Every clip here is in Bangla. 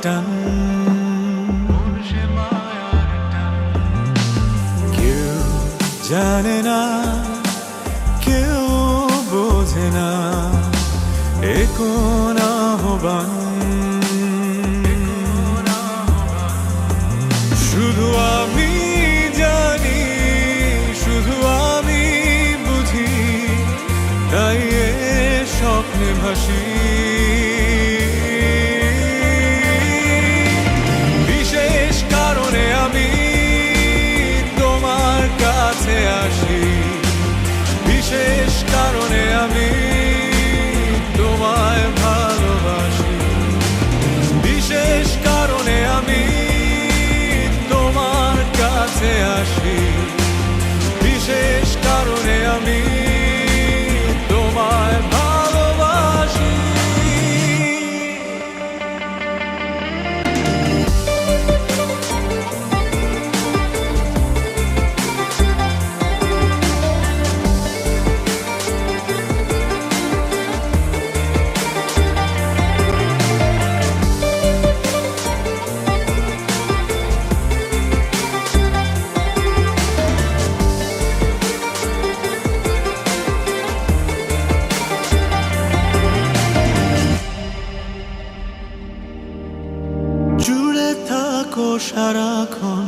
টান, কেউ জানে না, কেউ বোঝে না এ কোন আহ্বান। শুধু আমি জানি, শুধু আমি বুঝি, তাই এ স্বপ্নে ভাসি। বিশেষ কারণে আমি তোমার কাছে আসি, বিশেষ কারণে আমি তোমায় ভালোবাসি, বিশেষ কারণে আমি তোমার কাছে আসি, বিশেষ কারণে আমি তোমায় ভালোবাসি। জুড়ে থাকো সারাক্ষণ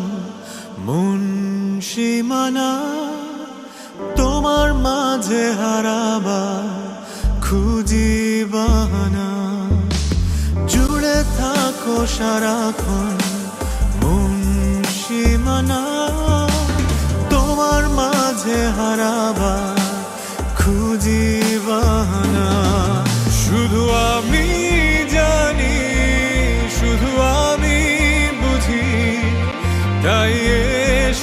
মন সীমানা, তোমার মাঝে হারাবার খুঁজি বাহানা। জুড়ে থাকো সারাক্ষণ মন সীমানা, তোমার মাঝে হারাবার খুঁজি বাহানা। শুধু আমি জানি, শুধু আমি বুঝি, তাই এ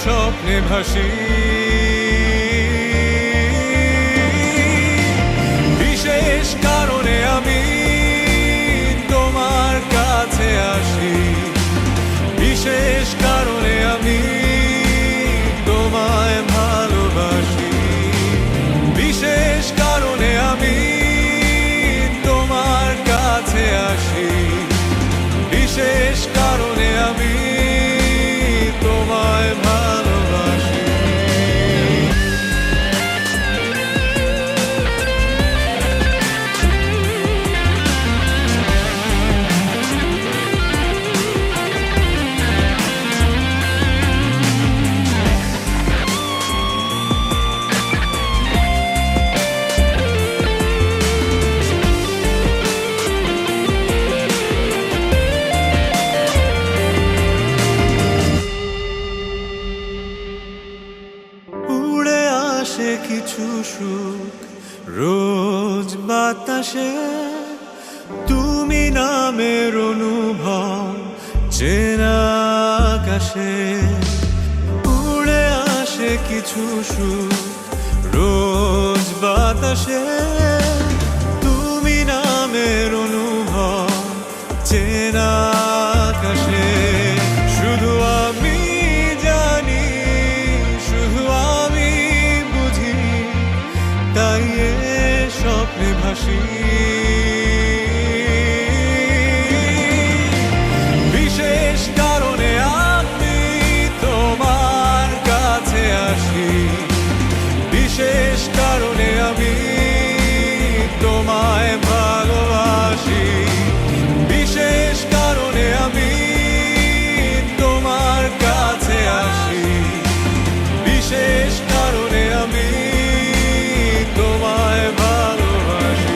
স্বপ্নে ভাসি। বিশেষ কারণে আমি তোমার কাছে আসি, বিশেষ কারণে আমি তোমায় ভালোবাসি, বিশেষ কারণে আমি তোমার কাছে আসি, বিশেষ কারণে আমি তোমায় ভালোবাসি। উড়ে আসে কিছু সুখ রোজ বাতাসে, তুমি নামের অনুভব চেনা আকাশে। উড়ে আসে কিছু সুখ রোজ বাতাসে, তুমি নামের অনুভব চেনা আকাশে। শুধু আমি জানি, শুধু আমি বুঝি, তাই এ স্বপ্নে ভাসি। বিশেষ কারণে আমি তোমার কাছে আসি, বিশেষ কারণে আমি তোমায় ভালোবাসি, বিশেষ কারণে আমি তোমার কাছে আসি, বিশেষ কারণে আমি তোমায় ভালোবাসি।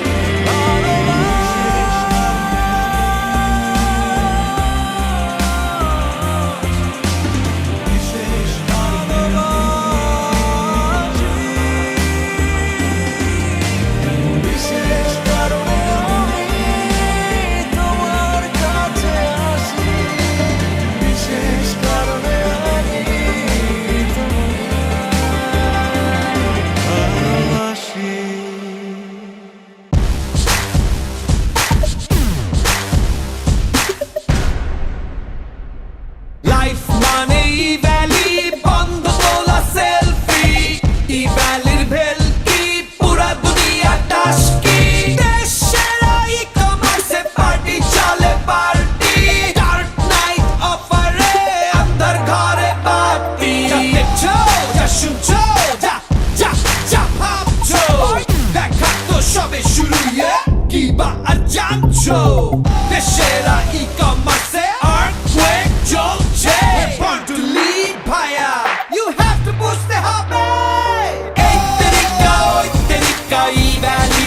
দেশের ই-কমার্সে পার্টি চলে পার্টি। show দেশেরা ই-কমার্সে আর্থকুয়েক চলছে Born to lead ভাইয়া You have to বুঝতে হবে এই তরিকা ওই তরিকা ই ভ্যালি